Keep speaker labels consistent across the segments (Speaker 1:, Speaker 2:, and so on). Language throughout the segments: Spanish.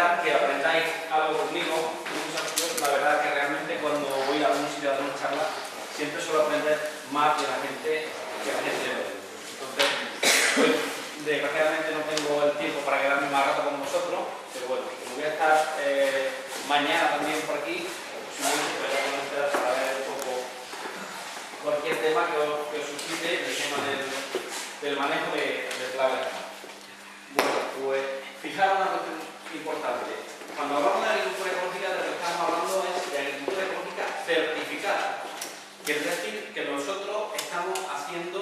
Speaker 1: intentar que aprendáis algo conmigo. La verdad que realmente cuando voy a algún sitio a dar una charla, siempre suelo aprender más de la gente que la gente ve. Entonces, pues, desgraciadamente no tengo el tiempo para quedarme más rato con vosotros, pero bueno, como voy a estar mañana también por aquí, posiblemente voy a comenzar para ver un poco cualquier tema que os suscite, el tema del manejo de claves. Bueno, pues fijaros una cuestión importante. Cuando hablamos de agricultura ecológica, de lo que estamos hablando es de agricultura ecológica certificada. Quiere decir que nosotros estamos haciendo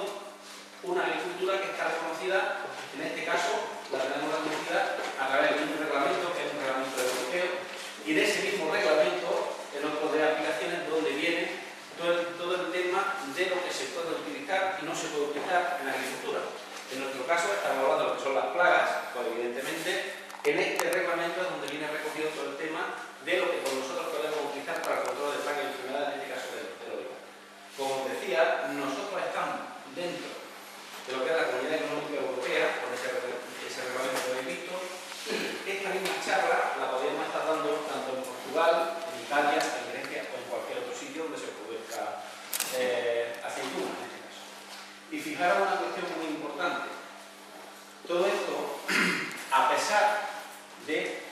Speaker 1: una agricultura que está reconocida, en este caso la tenemos reconocida a través de un reglamento, que es un reglamento europeo, y de ese mismo reglamento, en otro de aplicaciones, donde viene todo el tema de lo que se puede utilizar y no se puede utilizar en la agricultura. En nuestro caso estamos hablando de lo que son las plagas, pues evidentemente en este reglamento es donde viene recogido todo el tema de lo que nosotros podemos utilizar para el control de plagas y enfermedades, en este caso del olivar. Como os decía, nosotros estamos dentro de lo que es la Comunidad Económica Europea, con ese reglamento que habéis visto, y esta misma charla la podríamos estar dando tanto en Portugal, en Italia, en Grecia o en cualquier otro sitio donde se produzca aceituna, en este caso. Y fijaros una cuestión muy importante. Todo esto, a pesar de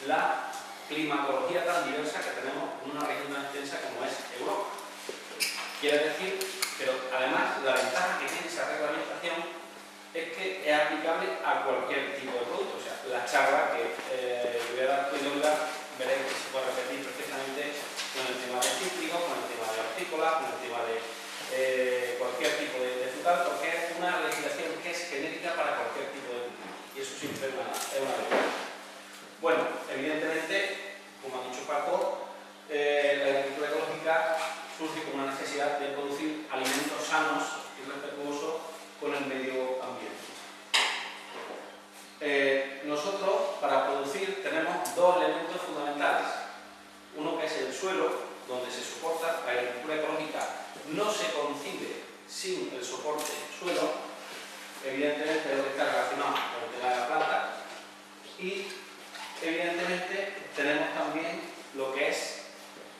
Speaker 1: la climatología tan diversa que tenemos en una región tan extensa como es Europa. Quiere decir, pero además la ventaja que tiene esa reglamentación es que es aplicable a cualquier tipo de producto. O sea, la charla que voy a dar lugar, veréis que se puede repetir perfectamente con el tema de cítricos, con el tema de hortícolas, con el tema de cualquier tipo de frutal, porque es una legislación que es genérica para cualquier tipo de cultivo. Y eso siempre es una ventaja. Bueno, evidentemente, como ha dicho Paco, la agricultura ecológica surge como una necesidad de producir alimentos sanos y respetuosos con el medio ambiente. Nosotros, para producir, tenemos dos elementos fundamentales. Uno que es el suelo, donde se soporta. La agricultura ecológica no se concibe sin el soporte suelo. Evidentemente, es lo que está relacionado con el tema de la planta. Y evidentemente tenemos también lo que es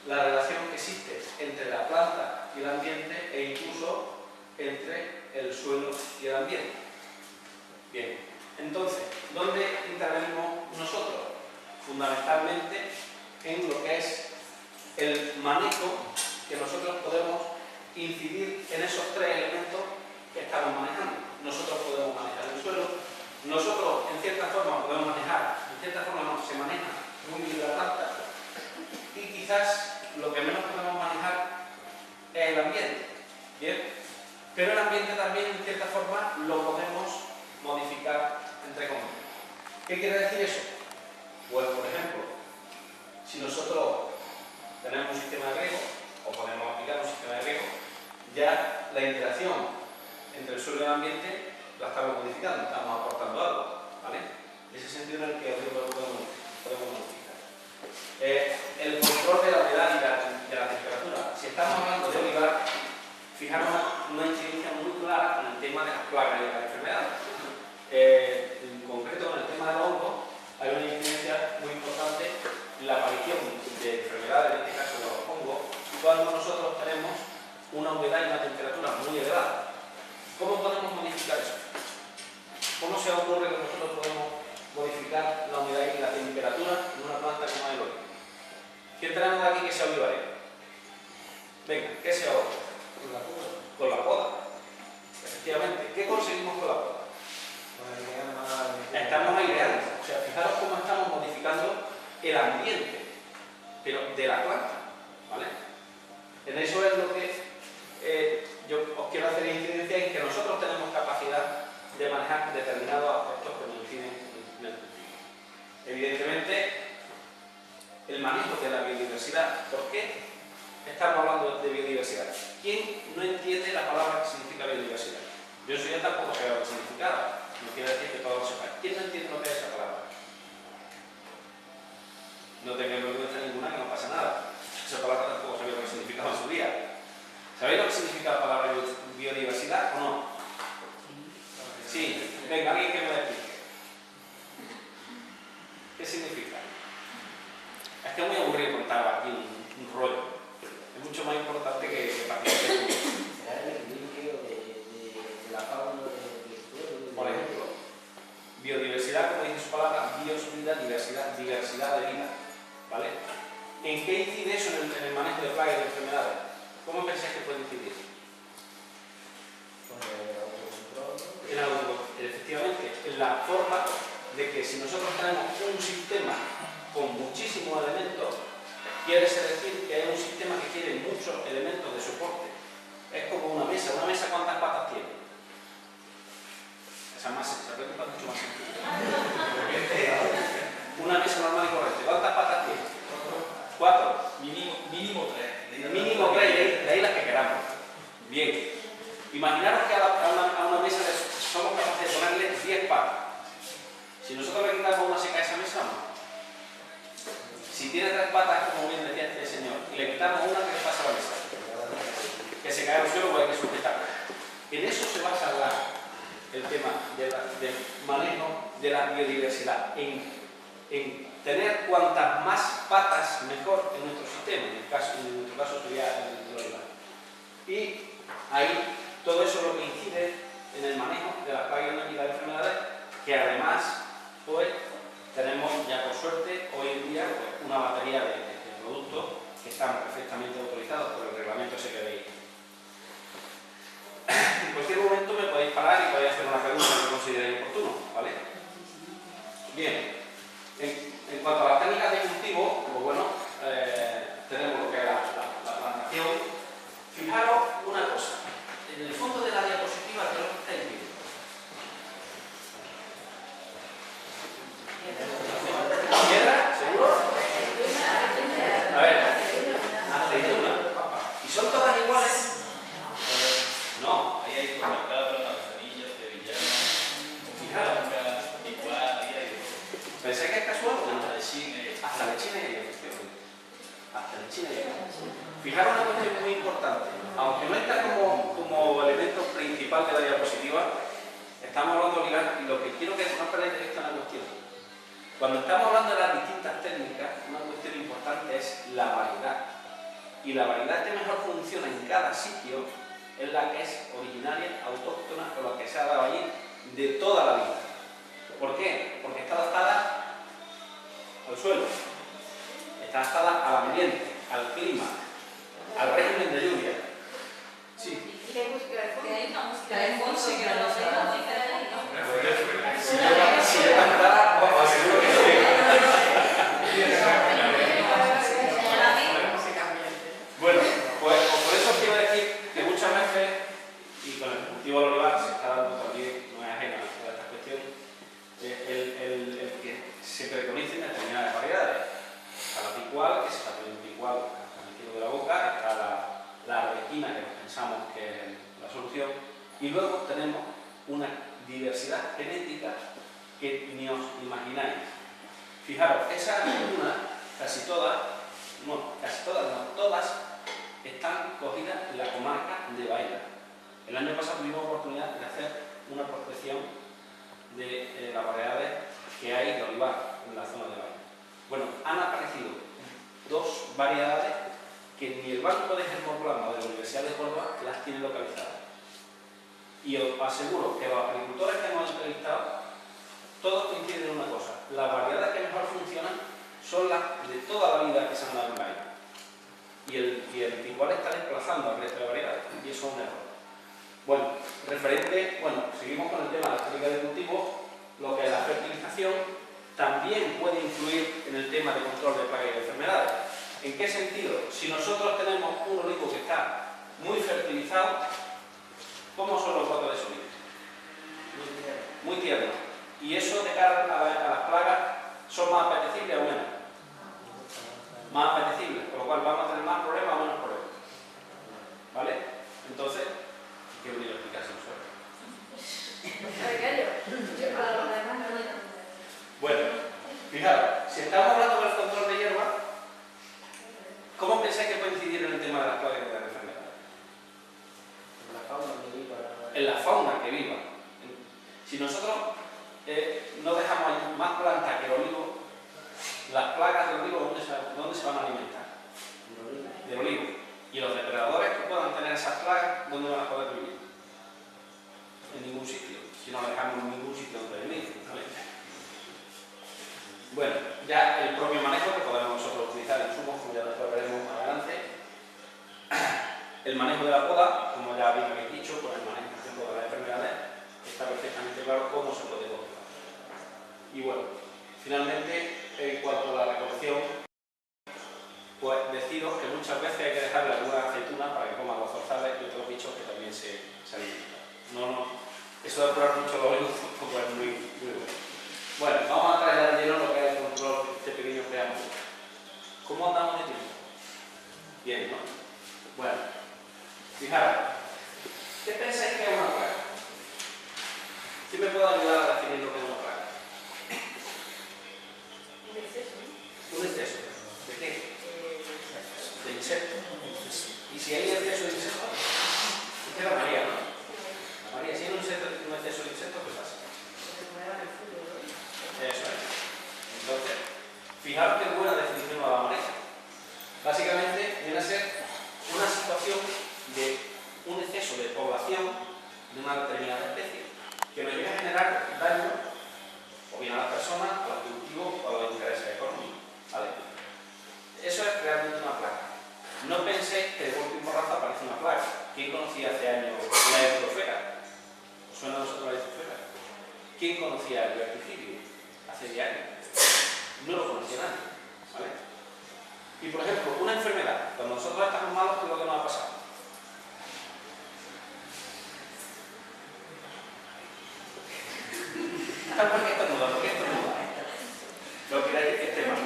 Speaker 1: la relación que existe entre la planta y el ambiente e incluso entre el suelo y el ambiente. Bien, entonces, ¿dónde intervenimos nosotros? Fundamentalmente en lo que es el manejo que nosotros podemos incidir en esos tres elementos que estamos manejando. Nosotros podemos manejar el suelo, nosotros en cierta forma podemos manejar, en cierta forma no, se maneja muy bien la planta, y quizás lo que menos podemos manejar es el ambiente. Bien, pero el ambiente también en cierta forma lo podemos modificar entre comillas. ¿Qué quiere decir eso? Pues por ejemplo, si nosotros tenemos un sistema de riego o podemos aplicar un sistema de riego, ya la interacción entre el suelo y el ambiente la estamos modificando, estamos aportando algo, ¿vale? En ese sentido en el que el riego lo podemos modificar. El control de la humedad y de la temperatura. Si estamos hablando de olivar, fijaros una incidencia muy clara con el tema de las plagas y de las enfermedades. En concreto, con el tema del hongo, hay una incidencia muy importante en la aparición de enfermedades, en este caso de los hongos, cuando nosotros tenemos una humedad y una temperatura muy elevada. ¿Cómo podemos modificar eso? ¿Cómo se ocurre que nosotros podemos modificar la humedad y la temperatura en una planta como el olivo? ¿Quién tenemos aquí que sea olivarero? Venga, ¿qué se ahorra?
Speaker 2: Con la poda.
Speaker 1: Con la poda. Efectivamente, ¿qué conseguimos con la poda? Estamos aireando. O sea, fijaros cómo estamos modificando el ambiente, pero de la planta, ¿vale? En eso es lo que yo os quiero hacer incidencia en que nosotros tenemos capacidad de manejar determinados aspectos que nos inciden en el cultivo. Evidentemente, el manejo de la biodiversidad. ¿Por qué estamos hablando de biodiversidad? ¿Quién no entiende la palabra que significa biodiversidad? Yo tampoco sé lo que significa. No quiere decir que todos lo sepan. ¿Quién no entiende lo que es esa palabra? No tengáis vergüenza ninguna, que no pasa nada. Esa palabra tampoco sabía lo que significaba en su día. ¿Sabéis lo que significa la palabra biodiversidad o no? Sí. Venga, alguien que me lo explique. ¿Qué significa? rollo. Es mucho más importante que participe.
Speaker 2: Será el equilibrio de la fauna del suelo.
Speaker 1: Por ejemplo, biodiversidad, como dice su palabra, bioseguridad, diversidad de vida. ¿Vale? ¿En qué incide eso en el manejo de plagas y de enfermedades? ¿Cómo pensáis que puede incidir? Efectivamente, en la forma de que si nosotros tenemos un sistema con muchísimos elementos, quiere decir que hay un sistema que tiene muchos elementos de soporte. Es como una mesa. ¿Una mesa cuántas patas tiene? Esa pregunta es mucho más sencilla. Una mesa normal y corriente. ¿Cuántas patas tiene? 4.
Speaker 3: Mínimo 3.
Speaker 1: Mínimo 3, de ahí las que queramos. Bien. Imaginaros que a una mesa somos capaces de ponerle 10 patas. Si nosotros le quitamos una, ¿se cae esa mesa o no? Si tiene 3 patas, como bien decía este señor, y le quitamos una, ¿qué le pasa a la mesa? Que se cae al suelo o hay que sujetarla. En eso se basa el tema del manejo de la biodiversidad, en tener cuantas más patas mejor en nuestro sistema, en nuestro caso sería el olivar. Y ahí todo eso es lo que incide en el manejo de las plagas y las enfermedades, que además pues tenemos ya por suerte hoy en día pues, una batería de productos que están perfectamente autorizados por el reglamento ese que veis. En cualquier momento me podéis parar y podéis hacer una pregunta que consideréis oportuno, ¿vale? Bien, en cuanto a las técnicas de cultivo, pues bueno, tenemos lo que es la plantación. Fijaros una cosa, en el fondo de la diapositiva, ¿qué es lo que estáis viendo? ¿Piedra? ¿Seguro? A ver, aceituna. ¿Y son todas iguales? No, ahí hay cosas. Fijaros. ¿Pensáis que es casual? Hasta lechina y hasta lechina y fijaros una cuestión muy importante. Aunque no está como elemento principal de la diapositiva, estamos hablando de ligar, y lo que quiero que no perdáis de vista es una cuestión. Cuando estamos hablando de las distintas técnicas, una cuestión importante es la variedad. Y la variedad que mejor funciona en cada sitio es la que es originaria, autóctona, o la que se ha dado allí de toda la vida. ¿Por qué? Porque está adaptada al suelo, está adaptada al ambiente, al clima, al régimen de lluvia. Sí.
Speaker 4: ¿Qué música de fondo? Hay una música de fondo que no lo sé,
Speaker 1: Si yo cantara, seguro que sí. Bueno, pues por eso quiero decir que muchas veces, y con el cultivo del olivar se está dando también, no es ajena a todas estas cuestiones, el que se preconicen determinadas variedades. Está la picual, que se está poniendo picual hasta el kilo de la boca, está la arbequina, que pensamos que es la solución, y luego tenemos una diversidad genética que ni os imagináis. Fijaros, esas algunas, casi todas, no, todas están cogidas en la comarca de Baena. El año pasado tuvimos oportunidad de hacer una prospección de las variedades que hay de olivar en la zona de Baena. Bueno, han aparecido 2 variedades que ni el Banco de Germoplasma de la Universidad de Córdoba las tiene localizadas. Y os aseguro que los agricultores que hemos entrevistado, todos coinciden en una cosa: las variedades que mejor funcionan son las de toda la vida que se han dado en Baena. Y el picual está desplazando al resto de variedades, y eso es un error. Bueno, seguimos con el tema de la técnica de cultivo. Lo que es la fertilización también puede influir en el tema de control de plagas y de enfermedades. ¿En qué sentido? Si nosotros tenemos un olivo que está muy fertilizado, ¿cómo son los brotes de su olivo? Muy tiernos. Y eso de cara a las plagas, ¿son más apetecibles o menos? Más apetecibles, con lo cual vamos a tener más problemas o menos problemas. ¿Vale? Entonces, ¿qué venir a explicarse nosotros? Bueno, fijaros, si estamos hablando del control de hierba, ¿cómo pensáis que puede incidir en el tema de las plagas y de las enfermedades? En la fauna que viva. Si nosotros no dejamos más plantas que el olivo, las plagas del olivo, ¿dónde se van a alimentar? Bueno, ya el propio manejo que podemos nosotros utilizar en insumos, como ya después veremos más adelante. El manejo de la poda, como ya habéis dicho, con el manejo, por ejemplo, de las enfermedades, está perfectamente claro cómo se puede controlar. Y bueno, finalmente, en cuanto a la recolección, pues deciros que muchas veces hay que dejarle alguna aceituna para que coman los zorzales y otros bichos que también se alimentan. Eso de apurar mucho los olivos tampoco es muy bueno. Bueno, vamos a traer al lleno lo que es el control de este pequeño preámbulo. ¿Cómo andamos de tiempo? Bien, ¿no? Bueno, fijaros, ¿qué pensáis que es una plaga? ¿Quién me puede ayudar a definir lo que es una plaga?
Speaker 4: Un exceso, ¿no?
Speaker 1: Un exceso. ¿De qué? De insectos. ¿Y si hay exceso de insectos? Es la María, ¿no? La María, si hay un exceso de insectos, ¿qué pasa? Eso es. Entonces, fijaros qué buena definición nos da María. Básicamente viene a ser una situación de un exceso de población de una determinada especie que nos llega a generar daño o bien a las personas, a los cultivos o a los intereses económicos. ¿Vale? Eso es realmente una plaga. No penséis que de golpe y porrazo aparece una plaga. ¿Quién conocía hace años la estrofera? ¿Os suena a vosotros la estrofera? ¿Quién conocía el verticidio hace 10 años? No lo conocía nadie. ¿Vale? Y por ejemplo, una enfermedad. Cuando nosotros estamos malos, ¿qué es lo que nos ha pasado? ¿Por qué estornuda? ¿Por qué estornuda? Lo que hay que esté mal.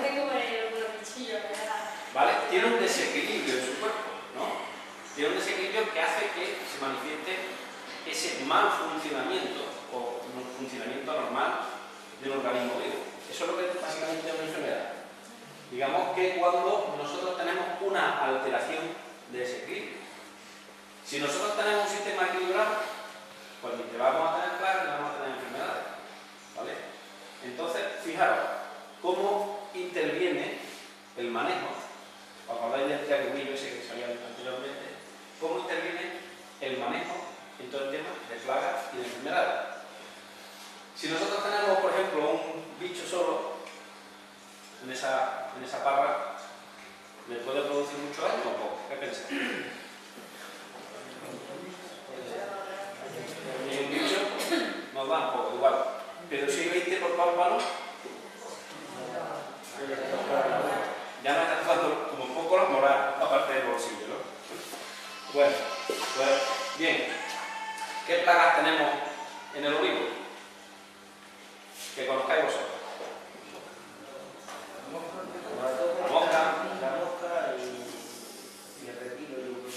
Speaker 1: ¿Vale? Tiene un desequilibrio en su cuerpo, ¿no? Tiene un desequilibrio que hace que se manifieste ese mal funcionamiento o un funcionamiento normal de un organismo vivo. Eso es lo que básicamente es una enfermedad. Digamos que cuando nosotros tenemos una alteración de ese equilibrio. Si nosotros tenemos un sistema equilibrado, pues ni te vamos a tener plagas ni vamos a tener enfermedades. ¿Vale? Entonces, fijaros cómo interviene el manejo. ¿Os acordáis del triangulillo ese que salía anteriormente? ¿Cómo interviene el manejo en todo el tema de plagas y de enfermedades? Si nosotros tenemos, por ejemplo, un bicho solo en esa parra, ¿le puede producir mucho daño o poco? ¿Qué pensáis? Y un bicho nos da un poco igual. Pero si hay 20 por párpano, ya me está tocando como un poco la moral, aparte del bolsillo, ¿no? Bueno, pues bien, ¿qué plagas tenemos en el olivo? Que conozcáis vosotros. La mosca
Speaker 2: y el repilo y un poco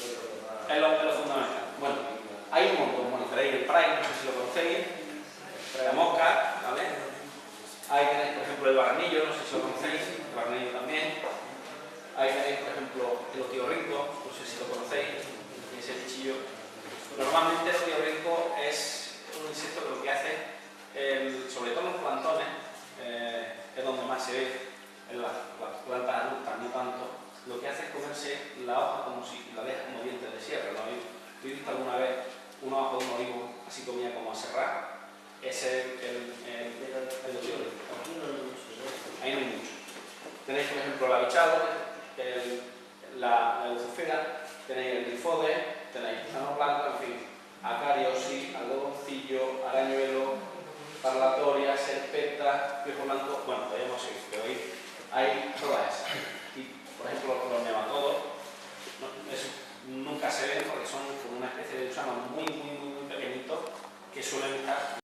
Speaker 1: es lo fundamental. Bueno, hay un montón, conoceréis el pride, no sé si lo conocéis, la mosca, ¿vale? Ahí tenéis, por ejemplo, el barranillo, no sé si lo conocéis, el barranillo también. Ahí tenéis, por ejemplo, el otiorrinco, no sé si lo conocéis, ese bichillo. Normalmente el otiorrinco es un insecto que lo que hace, sobre todo en los plantones, es donde más se ve, en las plantas adultas, no tanto, lo que hace es comerse la hoja como si la deja como dientes de sierra. ¿No habéis visto alguna vez una hoja de un olivo así comida como a serrar? Ese es el otiorrinco. Ahí no hay mucho. Tenéis, por ejemplo, el abichado, la lucifera, tenéis el grifode, tenéis gusano blanco, en fin, acario, sí, algodoncillo, arañuelo, parlatoria, serpeta, piojo blanco, bueno, podríamos seguir, pero ahí hay todas esas. Y, por ejemplo, los nematodos, nunca se ven porque son como una especie de gusanos muy pequeñitos que suelen estar